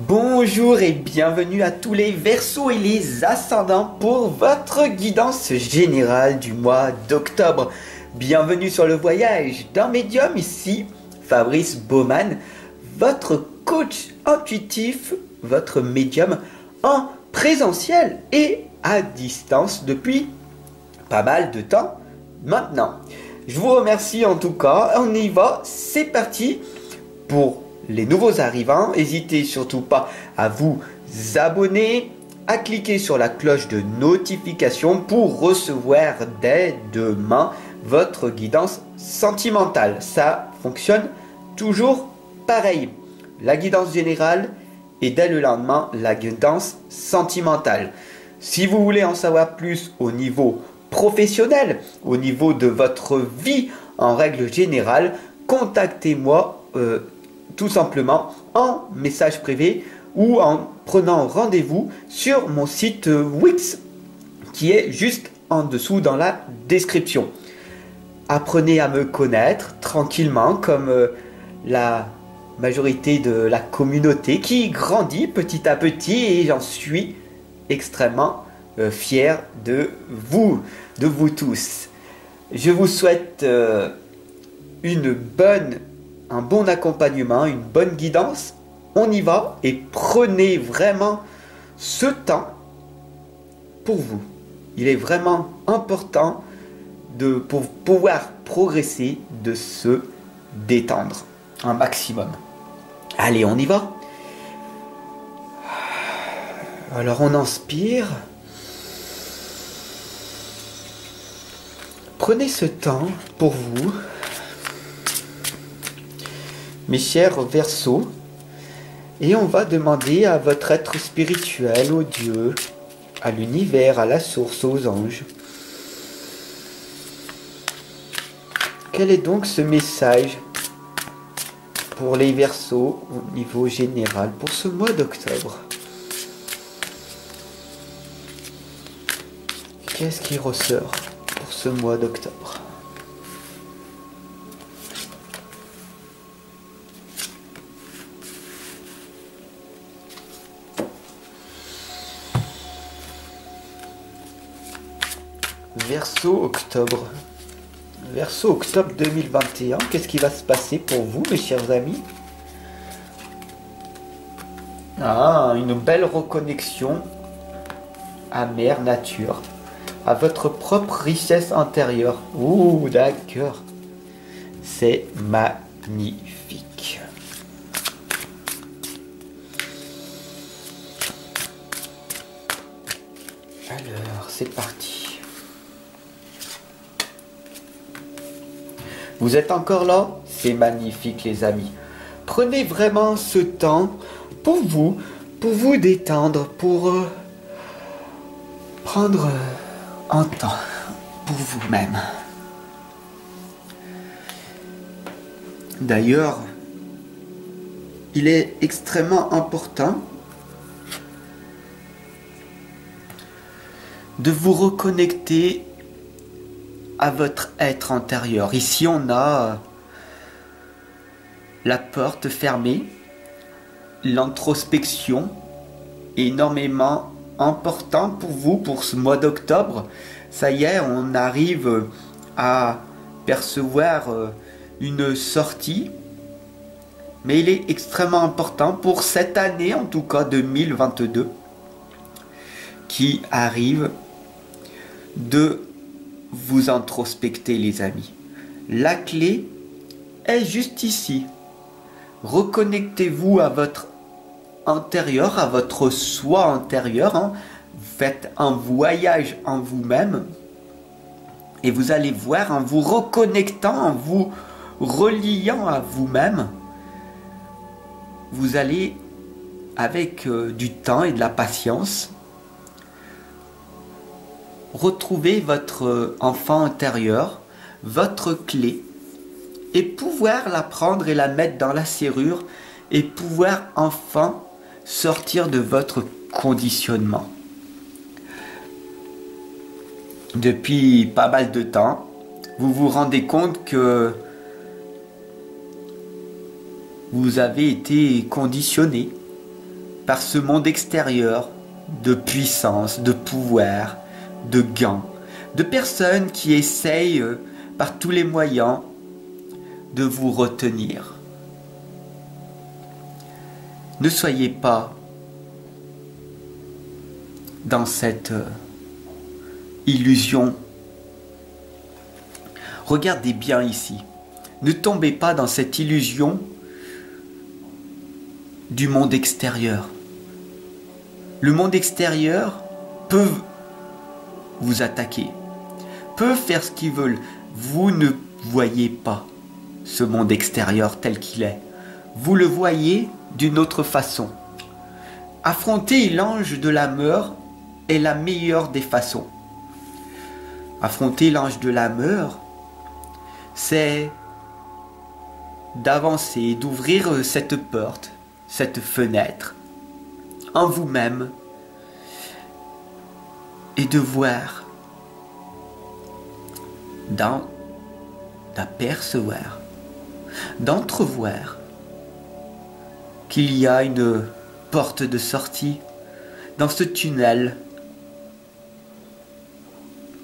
Bonjour et bienvenue à tous les Verseaux et les Ascendants pour votre guidance générale du mois d'octobre. Bienvenue sur le voyage d'un médium, ici Fabrice Baumann, votre coach intuitif, votre médium en présentiel et à distance depuis pas mal de temps maintenant. Je vous remercie en tout cas, on y va, c'est parti. Pour les nouveaux arrivants, n'hésitez surtout pas à vous abonner, à cliquer sur la cloche de notification pour recevoir dès demain votre guidance sentimentale. Ça fonctionne toujours pareil. La guidance générale et dès le lendemain, la guidance sentimentale. Si vous voulez en savoir plus au niveau professionnel, au niveau de votre vie en règle générale, contactez-moi tout simplement en message privé ou en prenant rendez-vous sur mon site Wix qui est juste en dessous dans la description. Apprenez à me connaître tranquillement comme la majorité de la communauté qui grandit petit à petit et j'en suis extrêmement fier de vous tous. Je vous souhaite un bon accompagnement, une bonne guidance. On y va et prenez vraiment ce temps pour vous. Il est vraiment important pour pouvoir progresser, de se détendre un maximum. Allez, on y va. Alors on inspire. Prenez ce temps pour vous, mes chers Verseaux, et on va demander à votre être spirituel, au Dieu, à l'univers, à la source, aux anges. Quel est donc ce message pour les Verseaux au niveau général pour ce mois d'octobre? Qu'est-ce qui ressort pour ce mois d'octobre? Verseau octobre. Verseau octobre 2021. Qu'est-ce qui va se passer pour vous, mes chers amis? Ah, une belle reconnexion à mère nature, à votre propre richesse intérieure. Ouh, d'accord. C'est magnifique. Alors, c'est parti. Vous êtes encore là? C'est magnifique, les amis. Prenez vraiment ce temps pour vous détendre, pour prendre un temps pour vous-même. D'ailleurs, il est extrêmement important de vous reconnecter à votre être intérieur. Ici, on a la porte fermée, l'introspection, énormément important pour vous, pour ce mois d'octobre. Ça y est, on arrive à percevoir une sortie, mais il est extrêmement important pour cette année, en tout cas 2022, qui arrive, de vous introspecter, les amis. La clé est juste ici. Reconnectez-vous à votre intérieur, à votre soi intérieur. Hein. Faites un voyage en vous-même et vous allez voir, en vous reconnectant, en vous reliant à vous-même, vous allez, avec du temps et de la patience, retrouver votre enfant intérieur, votre clé, et pouvoir la prendre et la mettre dans la serrure et pouvoir enfin sortir de votre conditionnement. Depuis pas mal de temps, vous vous rendez compte que vous avez été conditionné par ce monde extérieur de puissance, de pouvoir, de gains, de personnes qui essayent par tous les moyens de vous retenir. Ne soyez pas dans cette illusion. Regardez bien ici. Ne tombez pas dans cette illusion du monde extérieur. Le monde extérieur peut vous attaquer, peut faire ce qu'il veut. Vous ne voyez pas ce monde extérieur tel qu'il est. Vous le voyez d'une autre façon. Affronter l'ange de la mort est la meilleure des façons. Affronter l'ange de la mort, c'est d'avancer, d'ouvrir cette porte, cette fenêtre en vous-même et de voir, d'apercevoir, d'entrevoir qu'il y a une porte de sortie dans ce tunnel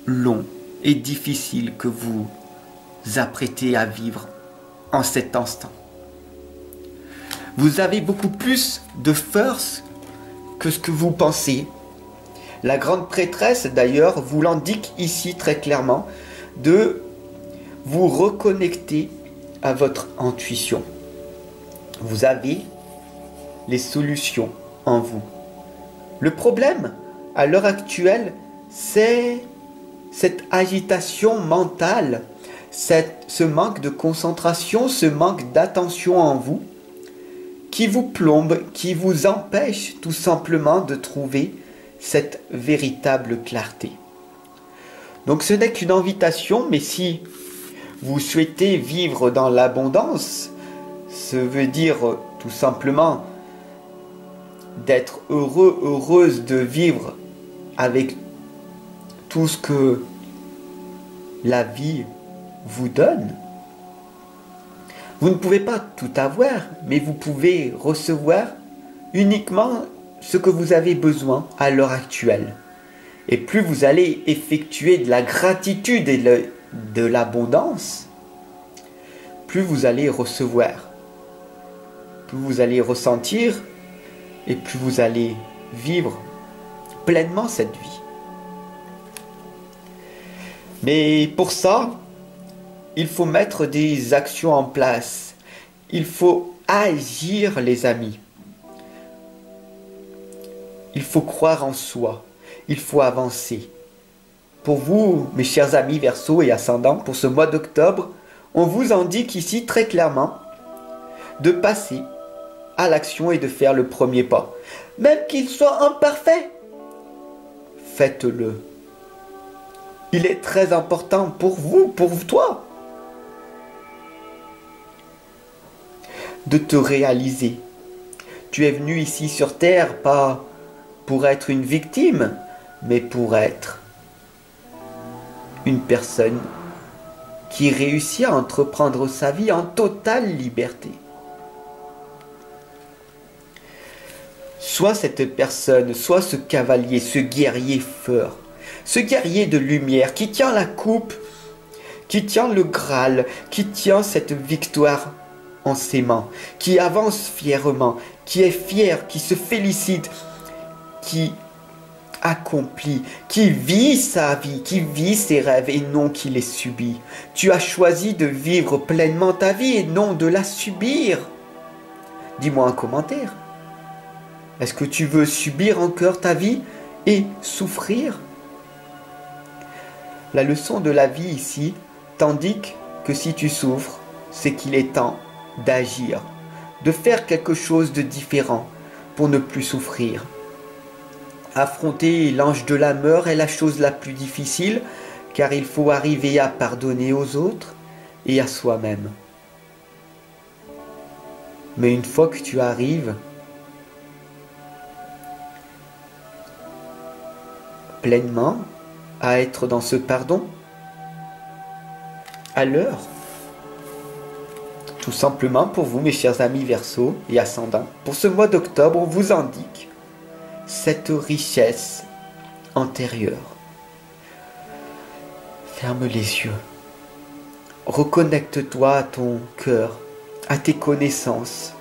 long et difficile que vous apprêtez à vivre en cet instant. Vous avez beaucoup plus de force que ce que vous pensez. La grande prêtresse, d'ailleurs, vous l'indique ici très clairement, de vous reconnecter à votre intuition. Vous avez les solutions en vous. Le problème, à l'heure actuelle, c'est cette agitation mentale, ce manque de concentration, ce manque d'attention en vous, qui vous plombe, qui vous empêche tout simplement de trouver cette véritable clarté. Donc ce n'est qu'une invitation, mais si vous souhaitez vivre dans l'abondance, ça veut dire tout simplement d'être heureux, heureuse de vivre avec tout ce que la vie vous donne. Vous ne pouvez pas tout avoir, mais vous pouvez recevoir uniquement ce que vous avez besoin à l'heure actuelle. Et plus vous allez effectuer de la gratitude et de l'abondance, plus vous allez recevoir, plus vous allez ressentir et plus vous allez vivre pleinement cette vie. Mais pour ça, il faut mettre des actions en place. Il faut agir, les amis. Il faut croire en soi. Il faut avancer. Pour vous, mes chers amis Verseau et Ascendant, pour ce mois d'octobre, on vous indique ici très clairement de passer à l'action et de faire le premier pas. Même qu'il soit imparfait, faites-le. Il est très important pour vous, pour toi, de te réaliser. Tu es venu ici sur Terre pas pour être une victime, mais pour être une personne qui réussit à entreprendre sa vie en totale liberté. Sois cette personne, sois ce cavalier, ce guerrier fort, ce guerrier de lumière qui tient la coupe, qui tient le Graal, qui tient cette victoire en ses mains, qui avance fièrement, qui est fier, qui se félicite, qui accomplit, qui vit sa vie, qui vit ses rêves et non qui les subit. Tu as choisi de vivre pleinement ta vie et non de la subir. Dis-moi un commentaire. Est-ce que tu veux subir encore ta vie et souffrir? La leçon de la vie ici t'indique que si tu souffres, c'est qu'il est temps d'agir, de faire quelque chose de différent pour ne plus souffrir. Affronter l'ange de la mort est la chose la plus difficile, car il faut arriver à pardonner aux autres et à soi-même. Mais une fois que tu arrives pleinement à être dans ce pardon, alors Tout simplement pour vous, mes chers amis Verseau et Ascendant, pour ce mois d'octobre, on vous indique cette richesse antérieure. Ferme les yeux. Reconnecte-toi à ton cœur, à tes connaissances.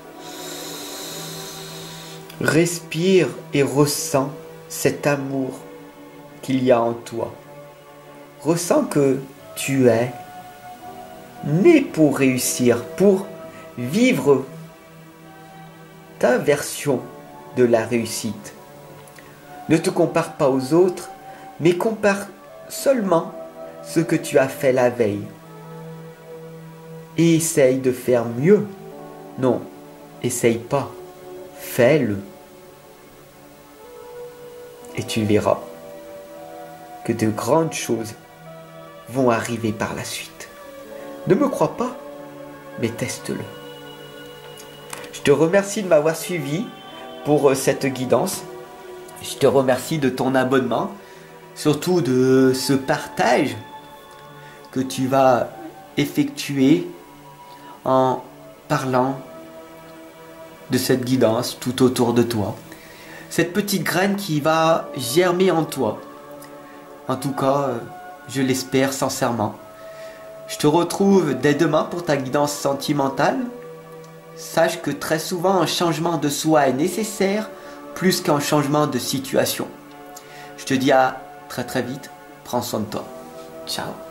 Respire et ressens cet amour qu'il y a en toi. Ressens que tu es né pour réussir, pour vivre ta version de la réussite. Ne te compare pas aux autres, mais compare seulement ce que tu as fait la veille. Et essaye de faire mieux. Non, essaye pas. Fais-le. Et tu verras que de grandes choses vont arriver par la suite. Ne me crois pas, mais teste-le. Je te remercie de m'avoir suivi pour cette guidance. Je te remercie de ton abonnement, surtout de ce partage que tu vas effectuer en parlant de cette guidance tout autour de toi. Cette petite graine qui va germer en toi. En tout cas, je l'espère sincèrement. Je te retrouve dès demain pour ta guidance sentimentale. Sache que très souvent un changement de soi est nécessaire plus qu'un changement de situation. Je te dis à très vite. Prends soin de toi. Ciao.